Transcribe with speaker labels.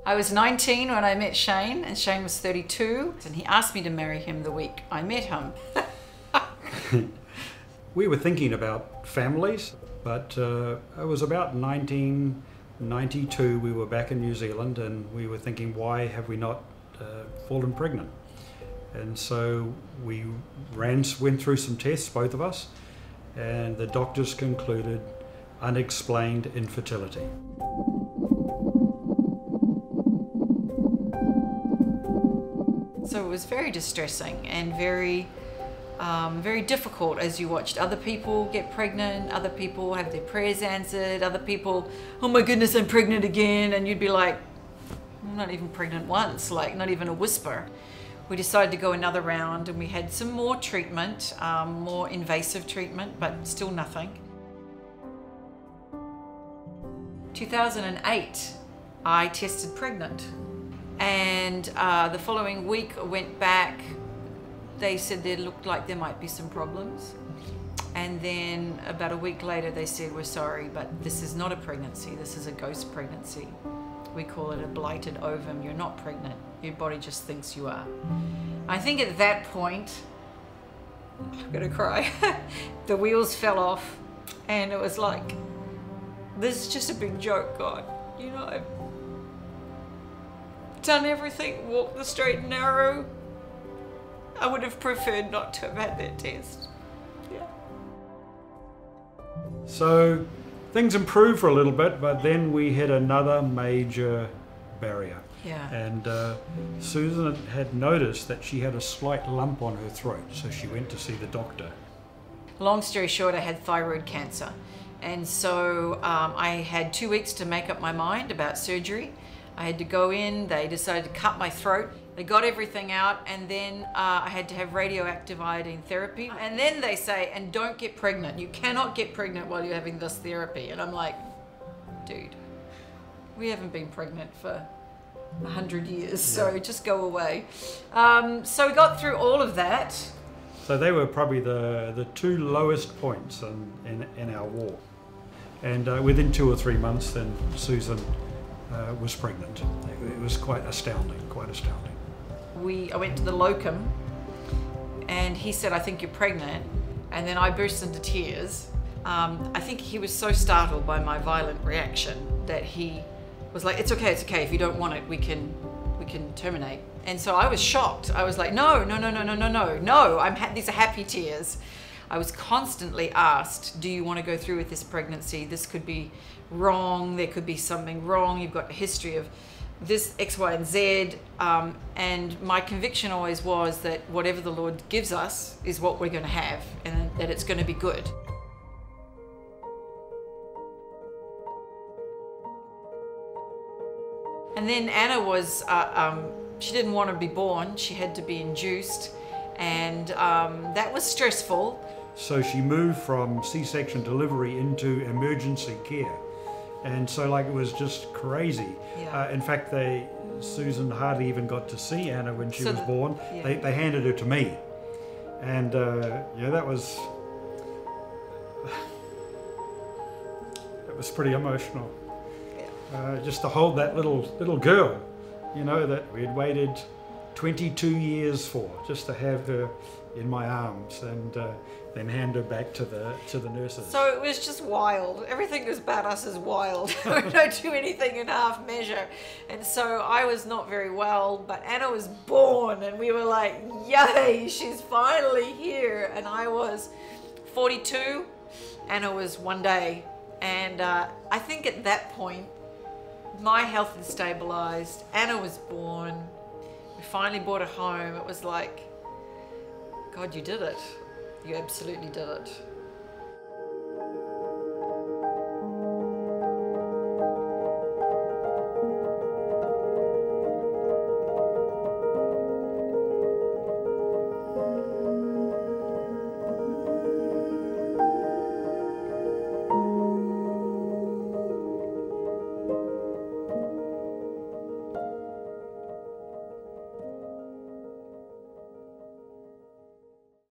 Speaker 1: I was 19 when I met Shane, and Shane was 32, and he asked me to marry him the week I met him.
Speaker 2: We were thinking about families, but it was about 1992. We were back in New Zealand, and we were thinking, why have we not fallen pregnant? And so we went through some tests, both of us, and the doctors concluded unexplained infertility.
Speaker 1: So it was very distressing and very difficult as you watched other people get pregnant, other people have their prayers answered, other people, oh my goodness, I'm pregnant again, and you'd be like, I'm not even pregnant once, like not even a whisper. We decided to go another round, and we had some more treatment, more invasive treatment, but still nothing. 2008, I tested pregnant. And the following week I went back, they said there looked like there might be some problems. And then about a week later they said, we're sorry, but this is not a pregnancy, this is a ghost pregnancy. We call it a blighted ovum. You're not pregnant, your body just thinks you are. I think at that point, I'm gonna cry, the wheels fell off, and it was like, this is just a big joke, God, you know. I've done everything, walked the straight and narrow. I would have preferred not to have had that test. Yeah.
Speaker 2: So things improved for a little bit, but then we hit another major barrier.
Speaker 1: Yeah.
Speaker 2: And Susan had noticed that she had a slight lump on her throat, so she went to see the doctor.
Speaker 1: Long story short, I had thyroid cancer. And so I had 2 weeks to make up my mind about surgery. I had to go in, they decided to cut my throat. They got everything out, and then I had to have radioactive iodine therapy. And then they say, and don't get pregnant. You cannot get pregnant while you're having this therapy. And I'm like, dude, we haven't been pregnant for 100 years, so just go away. So we got through all of that.
Speaker 2: So they were probably the two lowest points in our war. And within 2 or 3 months, then Susan was pregnant. It was quite astounding, quite astounding.
Speaker 1: I went to the locum, and he said, I think you're pregnant. And then I burst into tears. I think he was so startled by my violent reaction that he was like, it's okay, if you don't want it, we can terminate. And so I was shocked. I was like, no, these are happy tears. I was constantly asked, do you want to go through with this pregnancy? This could be wrong, there could be something wrong, you've got a history of this, X, Y, and Z. And my conviction always was that whatever the Lord gives us is what we're going to have, and that it's going to be good. And then Anna was, she didn't want to be born, she had to be induced, and that was stressful.
Speaker 2: So she moved from C-section delivery into emergency care. And so like it was just crazy.
Speaker 1: Yeah.
Speaker 2: In fact, Susan hardly even got to see Anna when she was born.
Speaker 1: Yeah.
Speaker 2: They handed her to me. And yeah, that was pretty emotional. Yeah. Just to hold that little girl, you know, that we had waited 22 years for, just to have her in my arms, and then hand her back to the nurses.
Speaker 1: So it was just wild. Everything about us is wild. We don't do anything in half measure. And so I was not very well, but Anna was born, and we were like, yay, she's finally here. And I was 42, Anna was 1 day. And I think at that point, my health had stabilized, Anna was born, we finally brought her home. It was like, God, you did it. You absolutely did it.